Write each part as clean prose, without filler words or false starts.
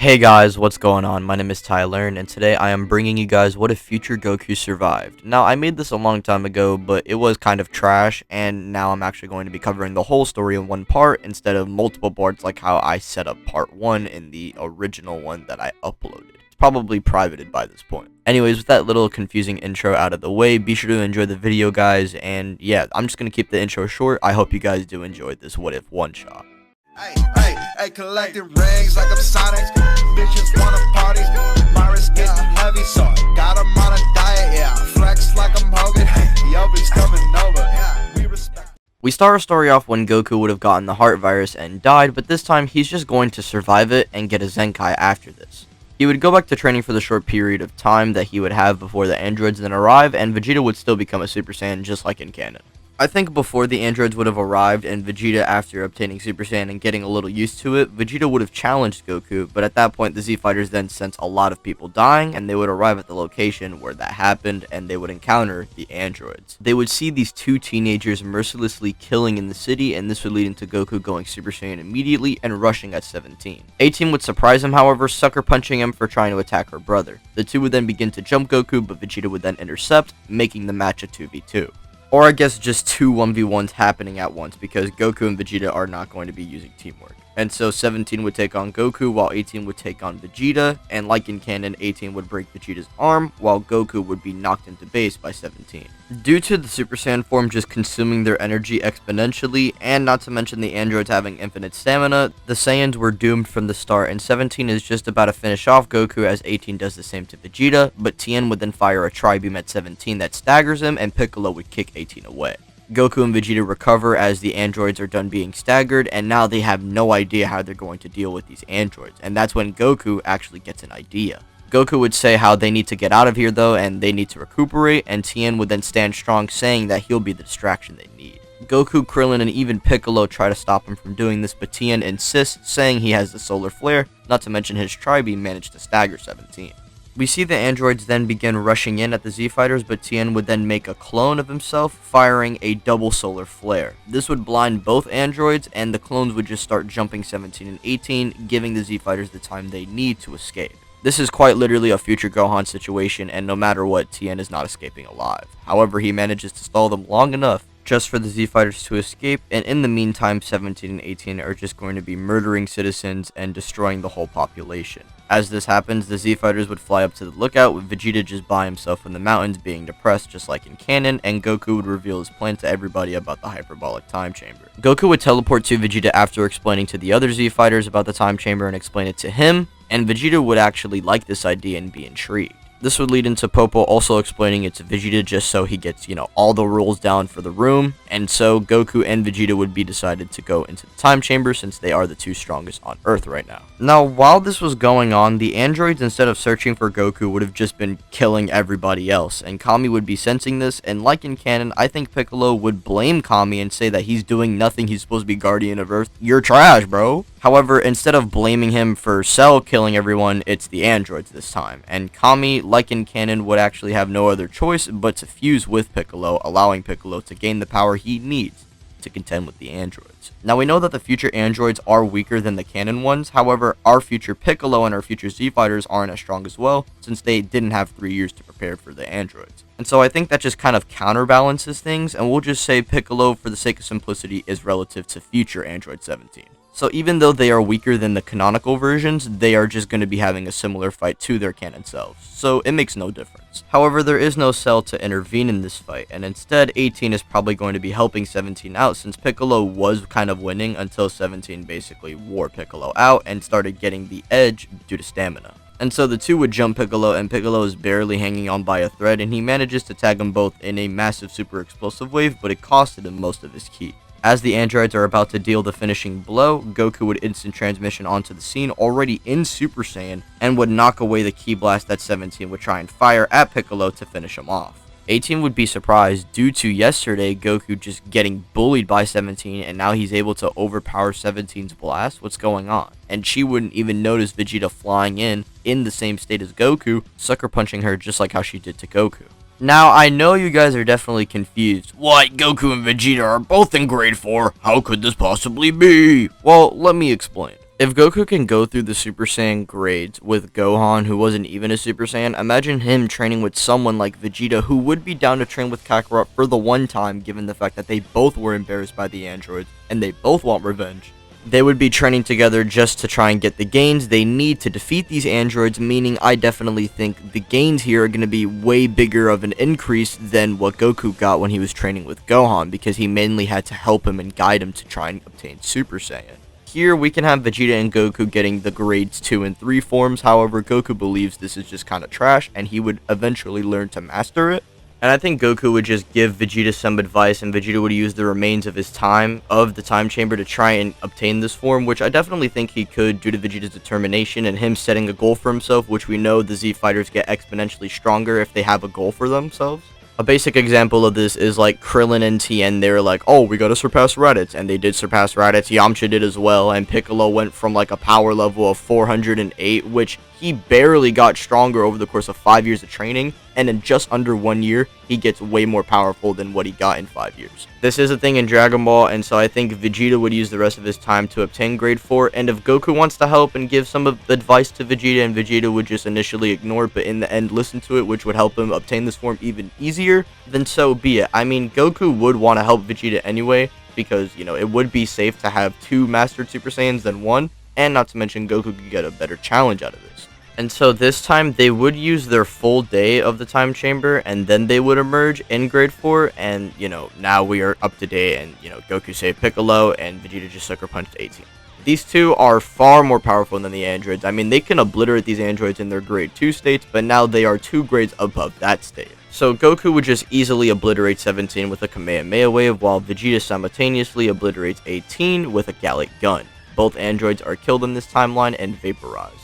Hey guys, what's going on? My name is Tyler, and today I am bringing you guys What If Future Goku Survived. Now, I made this a long time ago, but it was kind of trash, and now I'm actually going to be covering the whole story in one part instead of multiple parts like how I set up part 1 in the original one that I uploaded. It's probably privated by this point. Anyways, with that little confusing intro out of the way, be sure to enjoy the video, guys, and yeah, I'm just going to keep the intro short. I hope you guys do enjoy this What If one-shot. Hey, collecting rings like I'm Sonic. Bitches wanna party. My wrist getting heavy, so I got 'em on a diet. Yeah, flex like I'm Hogan. Hey, yo, bitch coming over. Yeah, we respect. We start our story off when Goku would have gotten the heart virus and died, but this time he's just going to survive it and get a Zenkai after this. He would go back to training for the short period of time that he would have before the androids then arrive, and Vegeta would still become a Super Saiyan just like in canon. I think before the androids would have arrived and Vegeta, after obtaining Super Saiyan and getting a little used to it, Vegeta would have challenged Goku, but at that point the Z-Fighters then sensed a lot of people dying, and they would arrive at the location where that happened, and they would encounter the androids. They would see these two teenagers mercilessly killing in the city, and this would lead into Goku going Super Saiyan immediately and rushing at 17. 18 would surprise him, however, sucker punching him for trying to attack her brother. The two would then begin to jump Goku, but Vegeta would then intercept, making the match a 2v2. Or I guess just two 1v1s happening at once, because Goku and Vegeta are not going to be using teamwork. And so 17 would take on Goku, while 18 would take on Vegeta, and like in canon, 18 would break Vegeta's arm, while Goku would be knocked into base by 17. Due to the Super Saiyan form just consuming their energy exponentially, and not to mention the androids having infinite stamina, the Saiyans were doomed from the start, and 17 is just about to finish off Goku as 18 does the same to Vegeta, but Tien would then fire a tri-beam at 17 that staggers him, and Piccolo would kick 18 away. Goku and Vegeta recover as the androids are done being staggered, and now they have no idea how they're going to deal with these androids, and that's when Goku actually gets an idea. Goku would say how they need to get out of here though, and they need to recuperate, and Tien would then stand strong, saying that he'll be the distraction they need. Goku, Krillin, and even Piccolo try to stop him from doing this, but Tien insists, saying he has the solar flare, not to mention his tri-beam managed to stagger 17. We see the androids then begin rushing in at the Z-Fighters, but Tien would then make a clone of himself, firing a double solar flare. This would blind both androids, and the clones would just start jumping 17 and 18, giving the Z-Fighters the time they need to escape. This is quite literally a future Gohan situation, and no matter what, Tien is not escaping alive. However, he manages to stall them long enough just for the Z-Fighters to escape, and in the meantime, 17 and 18 are just going to be murdering citizens and destroying the whole population. As this happens, the Z-Fighters would fly up to the lookout, with Vegeta just by himself in the mountains being depressed just like in canon, and Goku would reveal his plan to everybody about the hyperbolic time chamber. Goku would teleport to Vegeta after explaining to the other Z-Fighters about the time chamber and explain it to him, and Vegeta would actually like this idea and be intrigued. This would lead into Popo also explaining it to Vegeta just so he gets, all the rules down for the room, and so Goku and Vegeta would be decided to go into the time chamber since they are the two strongest on Earth right now. Now, while this was going on, the androids, instead of searching for Goku, would have just been killing everybody else, and Kami would be sensing this, and like in canon, I think Piccolo would blame Kami and say that he's doing nothing, he's supposed to be Guardian of Earth. You're trash, bro. However, instead of blaming him for Cell killing everyone, it's the androids this time, and Kami, like in canon, would actually have no other choice but to fuse with Piccolo, allowing Piccolo to gain the power he needs to contend with the androids. Now, we know that the future androids are weaker than the canon ones, however, our future Piccolo and our future Z-Fighters aren't as strong as well, since they didn't have 3 years to prepare for the androids. And so I think that just kind of counterbalances things, and we'll just say Piccolo, for the sake of simplicity, is relative to future Android 17. So even though they are weaker than the canonical versions, they are just going to be having a similar fight to their canon selves, so it makes no difference. However, there is no Cell to intervene in this fight, and instead 18 is probably going to be helping 17 out, since Piccolo was kind of winning until 17 basically wore Piccolo out and started getting the edge due to stamina. And so the two would jump Piccolo, and Piccolo is barely hanging on by a thread, and he manages to tag them both in a massive super explosive wave, but it costed him most of his ki. As the androids are about to deal the finishing blow, Goku would instant transmission onto the scene already in Super Saiyan, and would knock away the ki blast that 17 would try and fire at Piccolo to finish him off. 18 would be surprised due to yesterday Goku just getting bullied by 17, and now he's able to overpower 17's blast. What's going on? And she wouldn't even notice Vegeta flying in the same state as Goku, sucker punching her just like how she did to Goku. Now, I know you guys are definitely confused. What? Goku and Vegeta are both in grade 4? How could this possibly be? Well, let me explain. If Goku can go through the Super Saiyan grades with Gohan, who wasn't even a Super Saiyan, imagine him training with someone like Vegeta, who would be down to train with Kakarot for the one time, given the fact that they both were embarrassed by the androids, and they both want revenge. They would be training together just to try and get the gains they need to defeat these androids, meaning I definitely think the gains here are going to be way bigger of an increase than what Goku got when he was training with Gohan, because he mainly had to help him and guide him to try and obtain Super Saiyan. Here, we can have Vegeta and Goku getting the grades 2 and 3 forms, however, Goku believes this is just kind of trash, and he would eventually learn to master it. And I think Goku would just give Vegeta some advice, and Vegeta would use the remains of his time, of the time chamber, to try and obtain this form, which I definitely think he could due to Vegeta's determination and him setting a goal for himself, which we know the Z fighters get exponentially stronger if they have a goal for themselves. A basic example of this is like Krillin and Tien. They were like, oh, we gotta surpass Raditz, and they did surpass Raditz. Yamcha did as well, and Piccolo went from like a power level of 408, which he barely got stronger over the course of 5 years of training, and in just under 1 year, he gets way more powerful than what he got in 5 years. This is a thing in Dragon Ball, and so I think Vegeta would use the rest of his time to obtain grade 4, and if Goku wants to help and give some advice to Vegeta, and Vegeta would just initially ignore it, but in the end listen to it, which would help him obtain this form even easier, then so be it. I mean, Goku would want to help Vegeta anyway, because, you know, it would be safe to have 2 mastered Super Saiyans than 1, and not to mention Goku could get a better challenge out of this. And so this time they would use their full day of the time chamber, and then they would emerge in grade 4, and, you know, now we are up to date, and, you know, Goku saved Piccolo, and Vegeta just sucker punched 18. These two are far more powerful than the androids. I mean, they can obliterate these androids in their grade 2 states, but now they are 2 grades above that state. So Goku would just easily obliterate 17 with a Kamehameha wave, while Vegeta simultaneously obliterates 18 with a Gallic gun. Both androids are killed in this timeline and vaporized.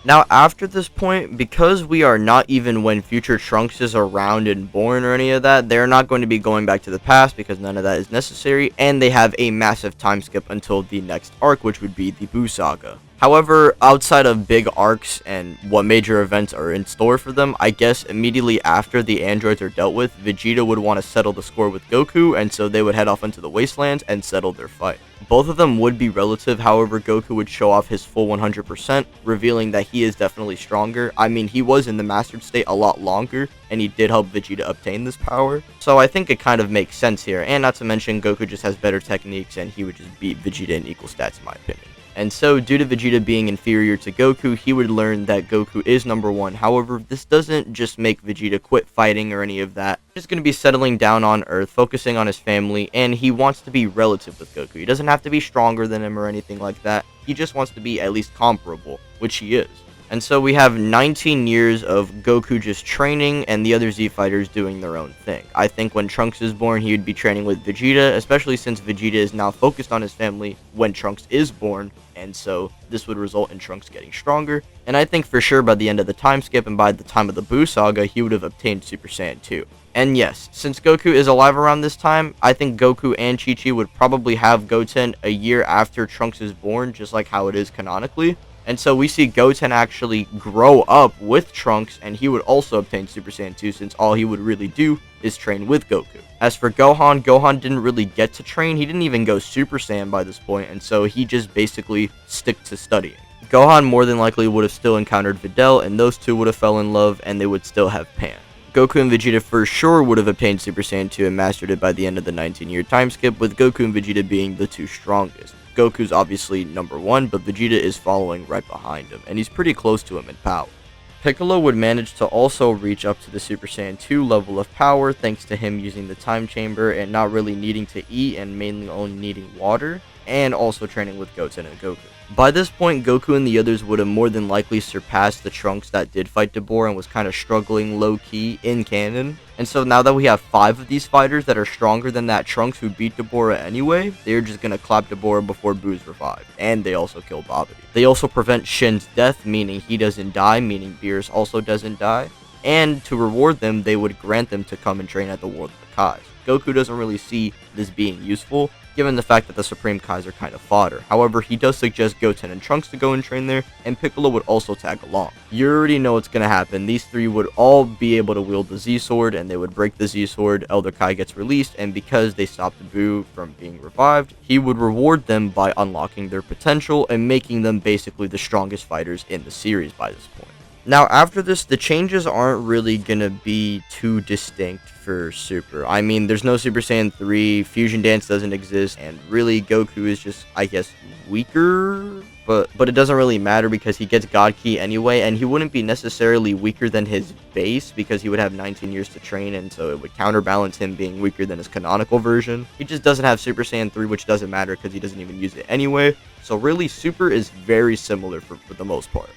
Now, after this point, because we are not even when future Trunks is around and born or any of that, they're not going to be going back to the past because none of that is necessary, and they have a massive time skip until the next arc, which would be the Buu Saga. However, outside of big arcs and what major events are in store for them, I guess immediately after the androids are dealt with, Vegeta would want to settle the score with Goku, and so they would head off into the wastelands and settle their fight. Both of them would be relative, however, Goku would show off his full 100%, revealing that he is definitely stronger. I mean, he was in the mastered state a lot longer, and he did help Vegeta obtain this power, so I think it kind of makes sense here, and not to mention Goku just has better techniques, and he would just beat Vegeta in equal stats in my opinion. And so, due to Vegeta being inferior to Goku, he would learn that Goku is number 1. However, this doesn't just make Vegeta quit fighting or any of that. He's just going to be settling down on Earth, focusing on his family, and he wants to be relative with Goku. He doesn't have to be stronger than him or anything like that. He just wants to be at least comparable, which he is. And so we have 19 years of Goku just training and the other Z fighters doing their own thing. I think when Trunks is born, he would be training with Vegeta, especially since Vegeta is now focused on his family when Trunks is born, and so this would result in Trunks getting stronger. And I think for sure by the end of the time skip and by the time of the Buu Saga, he would have obtained Super Saiyan 2. And yes, since Goku is alive around this time, I think Goku and Chi-Chi would probably have Goten a year after Trunks is born, just like how it is canonically. And so we see Goten actually grow up with Trunks, and he would also obtain Super Saiyan 2 since all he would really do is train with Goku. As for Gohan, Gohan didn't really get to train. He didn't even go Super Saiyan by this point, and so he just basically stick to studying. Gohan more than likely would have still encountered Videl, and those two would have fell in love, and they would still have Pan. Goku and Vegeta for sure would have obtained Super Saiyan 2 and mastered it by the end of the 19-year time skip, with Goku and Vegeta being the 2 strongest. Goku's obviously number 1, but Vegeta is following right behind him, and he's pretty close to him in power. Piccolo would manage to also reach up to the Super Saiyan 2 level of power thanks to him using the time chamber and not really needing to eat and mainly only needing water, and also training with Goten and Goku. By this point, Goku and the others would have more than likely surpassed the Trunks that did fight Dabura and was kind of struggling low-key in canon. And so now that we have 5 of these fighters that are stronger than that Trunks who beat Dabura anyway, they're just gonna clap Dabura before Buu's revived. And they also kill Babidi. They also prevent Shin's death, meaning he doesn't die, meaning Beerus also doesn't die. And to reward them, they would grant them to come and train at the World of the Kais. Goku doesn't really see this being useful, given the fact that the Supreme Kais are kind of fodder. However, he does suggest Goten and Trunks to go and train there, and Piccolo would also tag along. You already know what's going to happen. These three would all be able to wield the Z-Sword, and they would break the Z-Sword. Elder Kai gets released, and because they stopped Buu from being revived, he would reward them by unlocking their potential and making them basically the strongest fighters in the series by this point. Now, after this, the changes aren't really going to be too distinct for Super. I mean, there's no Super Saiyan 3, Fusion Dance doesn't exist, and really Goku is just, I guess, weaker? But it doesn't really matter because he gets God Ki anyway, and he wouldn't be necessarily weaker than his base because he would have 19 years to train, and so it would counterbalance him being weaker than his canonical version. He just doesn't have Super Saiyan 3, which doesn't matter because he doesn't even use it anyway. So really, Super is very similar for the most part.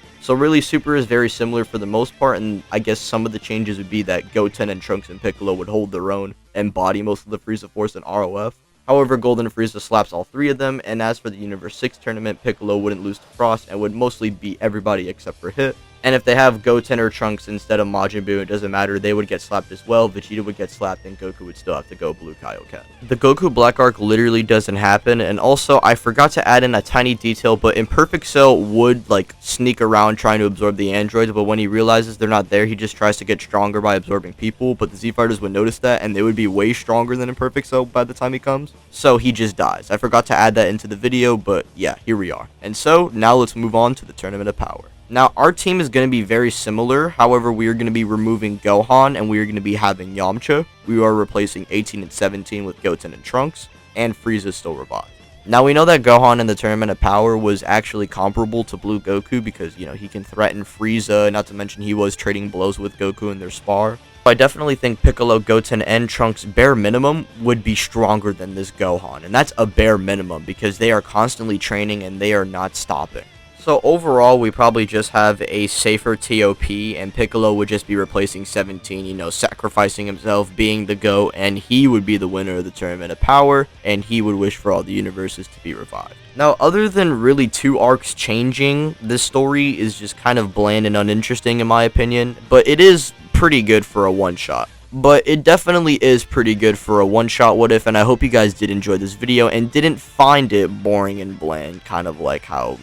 And I guess some of the changes would be that Goten and Trunks and Piccolo would hold their own and body most of the Frieza Force and ROF. However, Golden Frieza slaps all three of them, and as for the Universe 6 tournament, Piccolo wouldn't lose to Frost and would mostly beat everybody except for Hit. And if they have Goten or Trunks instead of Majin Buu, it doesn't matter, they would get slapped as well, Vegeta would get slapped, and Goku would still have to go Blue Kaioken. The Goku Black arc literally doesn't happen, and also, I forgot to add in a tiny detail, but Imperfect Cell would, sneak around trying to absorb the androids, but when he realizes they're not there, he just tries to get stronger by absorbing people, but the Z-Fighters would notice that, and they would be way stronger than Imperfect Cell by the time he comes, so he just dies. I forgot to add that into the video, but yeah, here we are. And so, now let's move on to the Tournament of Power. Now, our team is going to be very similar. However, we are going to be removing Gohan, and we are going to be having Yamcha. We are replacing 18 and 17 with Goten and Trunks, and Frieza still revived. Now, we know that Gohan in the Tournament of Power was actually comparable to Blue Goku because, he can threaten Frieza, not to mention he was trading blows with Goku in their spar. I definitely think Piccolo, Goten, and Trunks, bare minimum, would be stronger than this Gohan, and that's a bare minimum because they are constantly training and they are not stopping. So overall, we probably just have a safer TOP, and Piccolo would just be replacing 17, sacrificing himself, being the GOAT, and he would be the winner of the Tournament of Power, and he would wish for all the universes to be revived. Now, other than really two arcs changing, this story is just kind of bland and uninteresting in my opinion, but it is pretty good for a one-shot. But it definitely is pretty good for a one-shot what if, and I hope you guys did enjoy this video and didn't find it boring and bland, kind of like how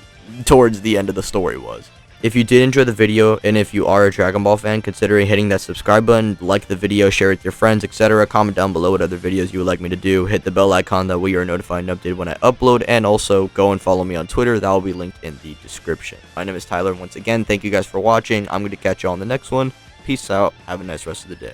towards the end of the story was. If you did enjoy the video, and if you are a Dragon Ball fan, consider hitting that subscribe button, like the video, share it with your friends, etc. Comment down below what other videos you would like me to do, hit the bell icon that way you are notified and updated when I upload, and also go and follow me on Twitter, that will be linked in the description. My name is Tyler, once again, thank you guys for watching, I'm going to catch you on the next one, peace out, have a nice rest of the day.